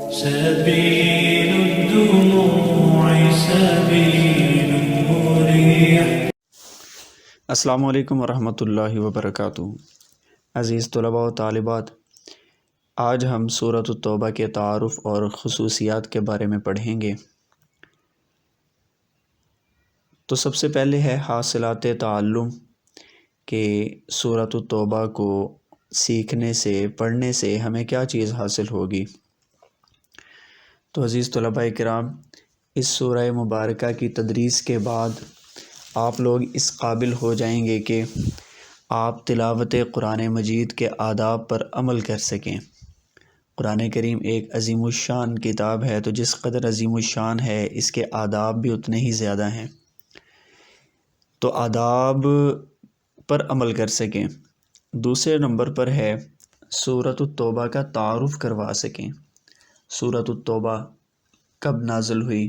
سبيل الدموع سبيل مريح۔ السلام علیکم ورحمۃ اللہ وبرکاتہ۔ عزیز طلباء و طالبات، آج ہم سورۃ التوبہ کے تعارف اور خصوصیات کے بارے میں پڑھیں گے۔ تو سب سے پہلے ہے حاصلات تعلم، کہ سورۃ التوبہ کو سیکھنے سے، پڑھنے سے ہمیں کیا چیز حاصل ہوگی۔ تو عزیز طلباء کرام، اس سورہ مبارکہ کی تدریس کے بعد آپ لوگ اس قابل ہو جائیں گے کہ آپ تلاوت قرآن مجید کے آداب پر عمل کر سکیں۔ قرآن کریم ایک عظیم الشان کتاب ہے، تو جس قدر عظیم الشان ہے اس کے آداب بھی اتنے ہی زیادہ ہیں، تو آداب پر عمل کر سکیں۔ دوسرے نمبر پر ہے سورۃ التوبہ کا تعارف کروا سکیں۔ سورۃ التوبہ کب نازل ہوئی،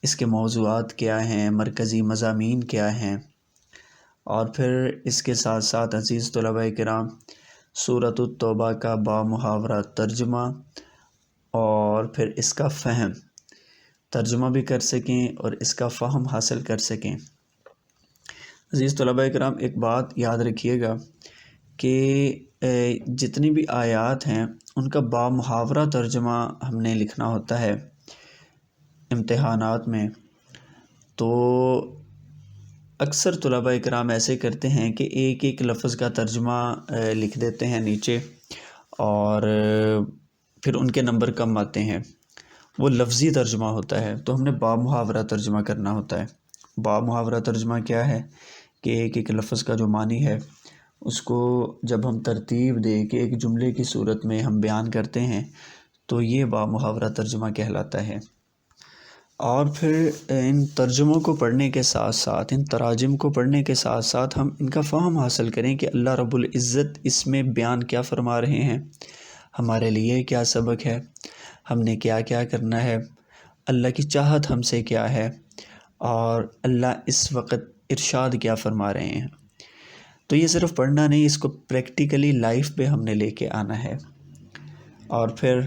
اس کے موضوعات کیا ہیں، مرکزی مضامین کیا ہیں، اور پھر اس کے ساتھ ساتھ عزیز طلباء کرام سورۃ التوبہ کا بامحاورہ ترجمہ اور پھر اس کا فہم، ترجمہ بھی کر سکیں اور اس کا فہم حاصل کر سکیں۔ عزیز طلباء کرام، ایک بات یاد رکھیے گا کہ جتنی بھی آیات ہیں ان کا بامحاورہ ترجمہ ہم نے لکھنا ہوتا ہے امتحانات میں۔ تو اکثر طلباء کرام ایسے کرتے ہیں کہ ایک ایک لفظ کا ترجمہ لکھ دیتے ہیں نیچے، اور پھر ان کے نمبر کم آتے ہیں۔ وہ لفظی ترجمہ ہوتا ہے، تو ہم نے بامحاورہ ترجمہ کرنا ہوتا ہے۔ بامحاورہ ترجمہ کیا ہے کہ ایک ایک لفظ کا جو معنی ہے اس کو جب ہم ترتیب دے کے ایک جملے کی صورت میں ہم بیان کرتے ہیں تو یہ بامحاورہ ترجمہ کہلاتا ہے۔ اور پھر ان ترجموں کو پڑھنے کے ساتھ ساتھ، ان تراجم کو پڑھنے کے ساتھ ساتھ ہم ان کا فہم حاصل کریں کہ اللہ رب العزت اس میں بیان کیا فرما رہے ہیں، ہمارے لیے کیا سبق ہے، ہم نے کیا کیا کرنا ہے، اللہ کی چاہت ہم سے کیا ہے، اور اللہ اس وقت ارشاد کیا فرما رہے ہیں۔ تو یہ صرف پڑھنا نہیں، اس کو پریکٹیکلی لائف پہ ہم نے لے کے آنا ہے۔ اور پھر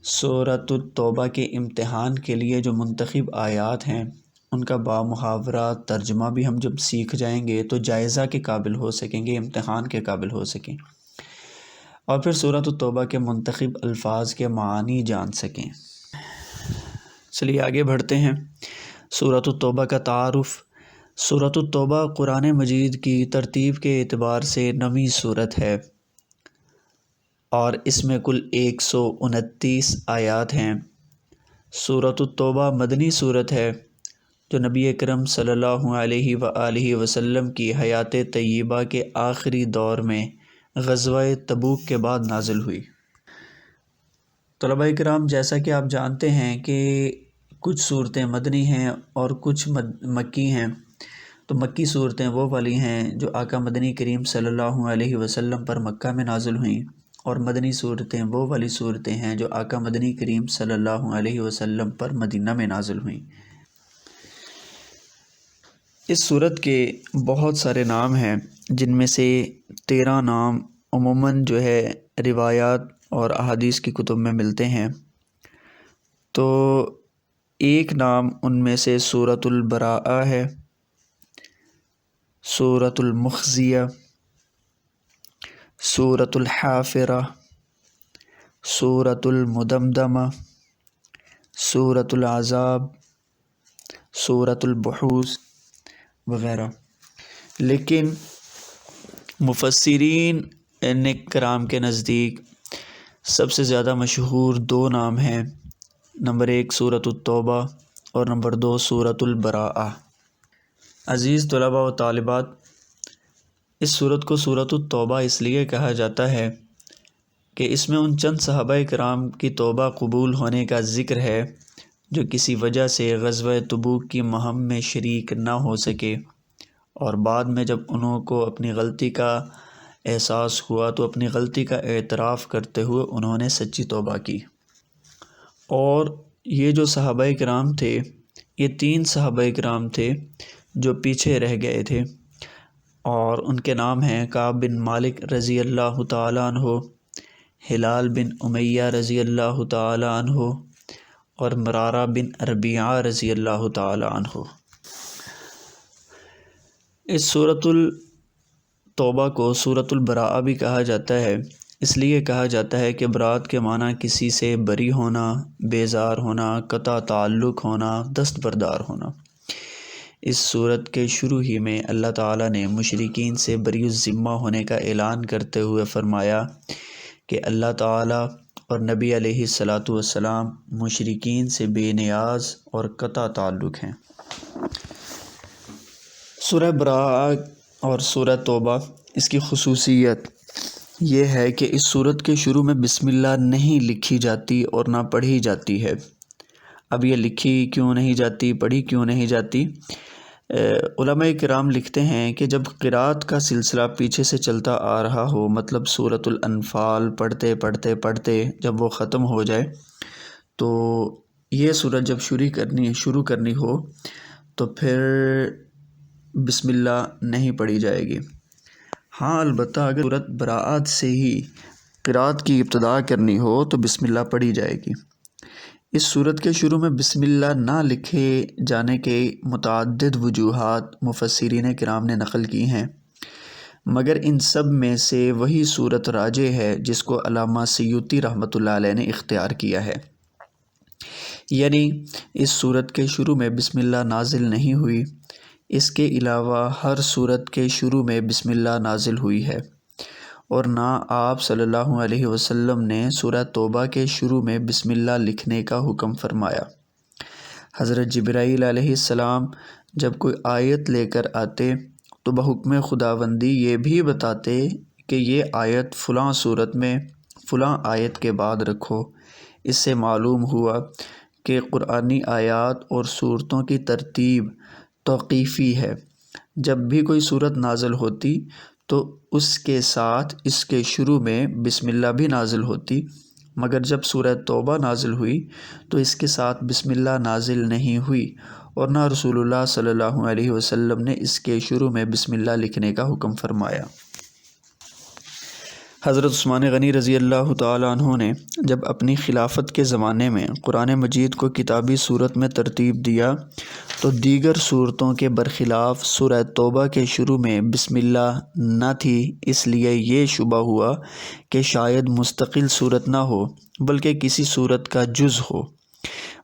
سورۃ التوبہ کے امتحان کے لیے جو منتخب آیات ہیں ان کا بامحاورہ ترجمہ بھی ہم جب سیکھ جائیں گے تو جائزہ کے قابل ہو سکیں گے، امتحان کے قابل ہو سکیں، اور پھر سورۃ التوبہ کے منتخب الفاظ کے معانی جان سکیں۔ چلیے آگے بڑھتے ہیں۔ سورۃ التوبہ کا تعارف۔ سورۃ التوبہ قرآن مجید کی ترتیب کے اعتبار سے 9ویں سورت ہے، اور اس میں کل 129 آیات ہیں۔ سورۃ التوبہ مدنی سورت ہے جو نبی اکرم صلی اللہ علیہ وآلہ وسلم کی حیات طیبہ کے آخری دور میں غزوہ تبوک کے بعد نازل ہوئی۔ طلباء کرام، جیسا کہ آپ جانتے ہیں کہ کچھ صورتیں مدنی ہیں اور کچھ مکی ہیں، تو مکی صورتیں وہ والی ہیں جو آقا مدنی کریم صلی اللہ علیہ وسلم پر مکہ میں نازل ہوئیں، اور مدنی صورتیں وہ والی صورتیں ہیں جو آقا مدنی کریم صلی اللہ علیہ وسلم پر مدینہ میں نازل ہوئیں۔ اس صورت کے بہت سارے نام ہیں، جن میں سے 13 نام عموماً جو ہے روایات اور احادیث کی کتب میں ملتے ہیں۔ تو ایک نام ان میں سے سورۃ البراءہ ہے، سورۃ المخزیہ، سورۃ الحافرہ، سورۃ المدمدمہ، سورۃ العذاب، سورۃ البحوث وغیرہ۔ لیکن مفسرین کرام کے نزدیک سب سے زیادہ مشہور 2 نام ہیں، نمبر 1 سورۃ التوبہ اور نمبر 2 سورۃ البراءہ۔ عزیز طلباء و طالبات، اس سورت کو سورۃ التوبہ اس لیے کہا جاتا ہے کہ اس میں ان چند صحابہ کرام کی توبہ قبول ہونے کا ذکر ہے جو کسی وجہ سے غزوہ تبوک کی مہم میں شریک نہ ہو سکے، اور بعد میں جب انہوں کو اپنی غلطی کا احساس ہوا تو اپنی غلطی کا اعتراف کرتے ہوئے انہوں نے سچی توبہ کی۔ اور یہ جو صحابہ کرام تھے، یہ 3 صحابہ کرام تھے جو پیچھے رہ گئے تھے، اور ان کے نام ہیں کعب بن مالک رضی اللہ تعالیٰ عنہ، ہلال بن امیہ رضی اللہ تعالی عنہ اور مرارہ بن ربیعہ رضی اللہ تعالی عنہ۔ اس سورۃ التوبہ کو سورۃ البراءہ بھی کہا جاتا ہے، اس لیے کہا جاتا ہے کہ برات کے معنی کسی سے بری ہونا، بیزار ہونا، قطع تعلق ہونا، دستبردار ہونا۔ اس سورت کے شروع ہی میں اللہ تعالیٰ نے مشرکین سے بری الذمہ ہونے کا اعلان کرتے ہوئے فرمایا کہ اللہ تعالیٰ اور نبی علیہ الصلاۃ والسلام مشرکین سے بے نیاز اور قطع تعلق ہیں۔ سورہ براءہ اور سورہ توبہ، اس کی خصوصیت یہ ہے کہ اس سورت کے شروع میں بسم اللہ نہیں لکھی جاتی اور نہ پڑھی جاتی ہے۔ اب یہ لکھی کیوں نہیں جاتی، پڑھی کیوں نہیں جاتی؟ علماء کرام لکھتے ہیں کہ جب قرات کا سلسلہ پیچھے سے چلتا آ رہا ہو، مطلب سورۃ الانفال پڑھتے پڑھتے پڑھتے جب وہ ختم ہو جائے تو یہ سورت جب شروع کرنی ہو تو پھر بسم اللہ نہیں پڑھی جائے گی۔ ہاں البتہ اگر سورۃ براءت سے ہی قرات کی ابتدا کرنی ہو تو بسم اللہ پڑھی جائے گی۔ اس سورت کے شروع میں بسم اللہ نہ لکھے جانے کے متعدد وجوہات مفسرین کرام نے نقل کی ہیں، مگر ان سب میں سے وہی سورت راجح ہے جس کو علامہ سیوطی رحمۃ اللہ علیہ نے اختیار کیا ہے، یعنی اس سورت کے شروع میں بسم اللہ نازل نہیں ہوئی۔ اس کے علاوہ ہر سورت کے شروع میں بسم اللہ نازل ہوئی ہے، اور نہ آپ صلی اللہ علیہ وسلم نے سورہ توبہ کے شروع میں بسم اللہ لکھنے کا حکم فرمایا۔ حضرت جبرائیل علیہ السلام جب کوئی آیت لے کر آتے تو بحکم خداوندی یہ بھی بتاتے کہ یہ آیت فلاں صورت میں فلاں آیت کے بعد رکھو۔ اس سے معلوم ہوا کہ قرآنی آیات اور صورتوں کی ترتیب توقیفی ہے۔ جب بھی کوئی صورت نازل ہوتی تو اس کے ساتھ اس کے شروع میں بسم اللہ بھی نازل ہوتی، مگر جب سورہ توبہ نازل ہوئی تو اس کے ساتھ بسم اللہ نازل نہیں ہوئی، اور نہ رسول اللہ صلی اللہ علیہ وسلم نے اس کے شروع میں بسم اللہ لکھنے کا حکم فرمایا۔ حضرت عثمان غنی رضی اللہ تعالیٰ عنہ نے جب اپنی خلافت کے زمانے میں قرآن مجید کو کتابی صورت میں ترتیب دیا تو دیگر صورتوں کے برخلاف سورہ توبہ کے شروع میں بسم اللہ نہ تھی، اس لیے یہ شبہ ہوا کہ شاید مستقل صورت نہ ہو بلکہ کسی صورت کا جز ہو۔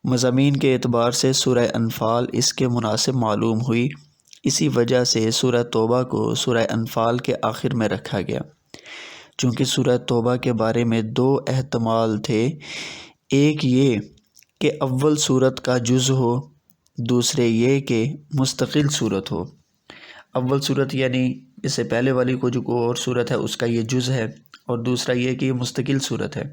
مضامین کے اعتبار سے سورہ انفال اس کے مناسب معلوم ہوئی، اسی وجہ سے سورہ توبہ کو سورہ انفال کے آخر میں رکھا گیا۔ چونکہ سورہ توبہ کے بارے میں دو احتمال تھے، ایک یہ کہ اول صورت کا جز ہو، دوسرے یہ کہ مستقل صورت ہو۔ اول صورت یعنی اس سے پہلے والی کو جو کوئی اور صورت ہے اس کا یہ جز ہے، اور دوسرا یہ کہ یہ مستقل صورت ہے۔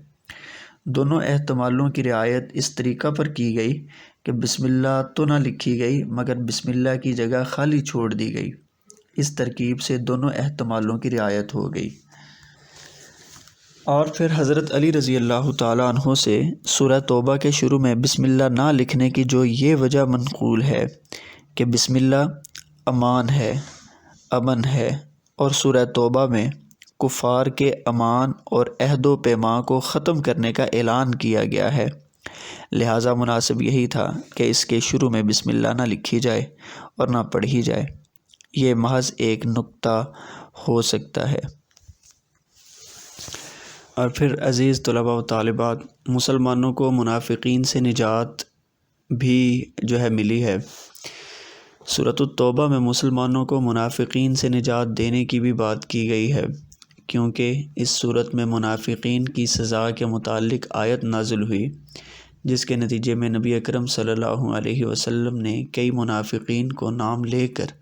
دونوں احتمالوں کی رعایت اس طریقہ پر کی گئی کہ بسم اللہ تو نہ لکھی گئی مگر بسم اللہ کی جگہ خالی چھوڑ دی گئی۔ اس ترکیب سے دونوں احتمالوں کی رعایت ہو گئی۔ اور پھر حضرت علی رضی اللہ تعالیٰ عنہ سے سورہ توبہ کے شروع میں بسم اللہ نہ لکھنے کی جو یہ وجہ منقول ہے کہ بسم اللہ امان ہے، امن ہے، اور سورہ توبہ میں کفار کے امان اور عہد و پیمان کو ختم کرنے کا اعلان کیا گیا ہے، لہٰذا مناسب یہی تھا کہ اس کے شروع میں بسم اللہ نہ لکھی جائے اور نہ پڑھی جائے۔ یہ محض ایک نکتہ ہو سکتا ہے۔ اور پھر عزیز طلباء و طالبات، مسلمانوں کو منافقین سے نجات بھی ملی ہے۔ سورۃ التوبہ میں مسلمانوں کو منافقین سے نجات دینے کی بھی بات کی گئی ہے، کیونکہ اس صورت میں منافقین کی سزا کے متعلق آیت نازل ہوئی، جس کے نتیجے میں نبی اکرم صلی اللہ علیہ وسلم نے کئی منافقین کو نام لے کر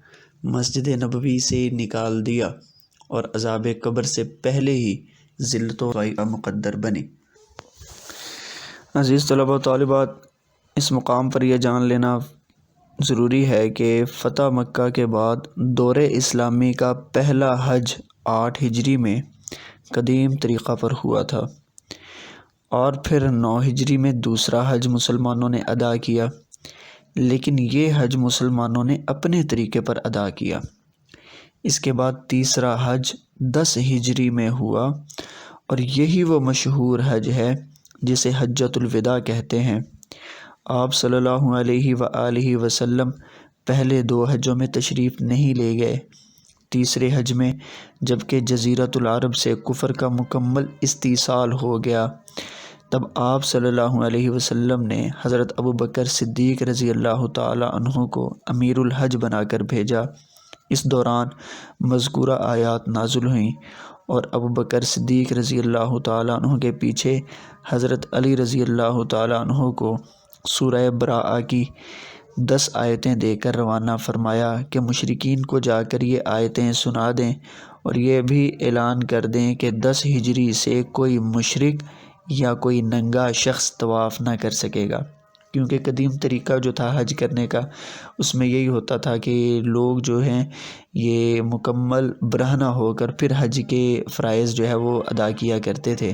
مسجد نبوی سے نکال دیا اور عذاب قبر سے پہلے ہی ذلت و کا مقدر بنے۔ عزیز طلباء و طالبات، اس مقام پر یہ جان لینا ضروری ہے کہ فتح مکہ کے بعد دور اسلامی کا پہلا حج 8 ہجری میں قدیم طریقہ پر ہوا تھا، اور پھر 9 ہجری میں دوسرا حج مسلمانوں نے ادا کیا، لیکن یہ حج مسلمانوں نے اپنے طریقے پر ادا کیا۔ اس کے بعد تیسرا حج 10 ہجری میں ہوا، اور یہی وہ مشہور حج ہے جسے حجۃ الوداع کہتے ہیں۔ آپ صلی اللہ علیہ وآلہ وسلم پہلے 2 حجوں میں تشریف نہیں لے گئے۔ تیسرے حج میں جب کہ جزیرۃ العرب سے کفر کا مکمل استیصال ہو گیا، تب آپ صلی اللہ علیہ وسلم نے حضرت ابوبکر صدیق رضی اللہ تعالی عنہ کو امیر الحج بنا کر بھیجا۔ اس دوران مذکورہ آیات نازل ہوئیں اور ابوبکر صدیق رضی اللہ تعالی عنہ کے پیچھے حضرت علی رضی اللہ تعالی عنہ کو سورہ براءہ کی 10 آیتیں دے کر روانہ فرمایا کہ مشرکین کو جا کر یہ آیتیں سنا دیں اور یہ بھی اعلان کر دیں کہ 10 ہجری سے کوئی مشرک یا کوئی ننگا شخص طواف نہ کر سکے گا، کیونکہ قدیم طریقہ جو تھا حج کرنے کا اس میں یہی ہوتا تھا کہ لوگ جو ہیں یہ مکمل برہنہ ہو کر پھر حج کے فرائض جو ہے وہ ادا کیا کرتے تھے۔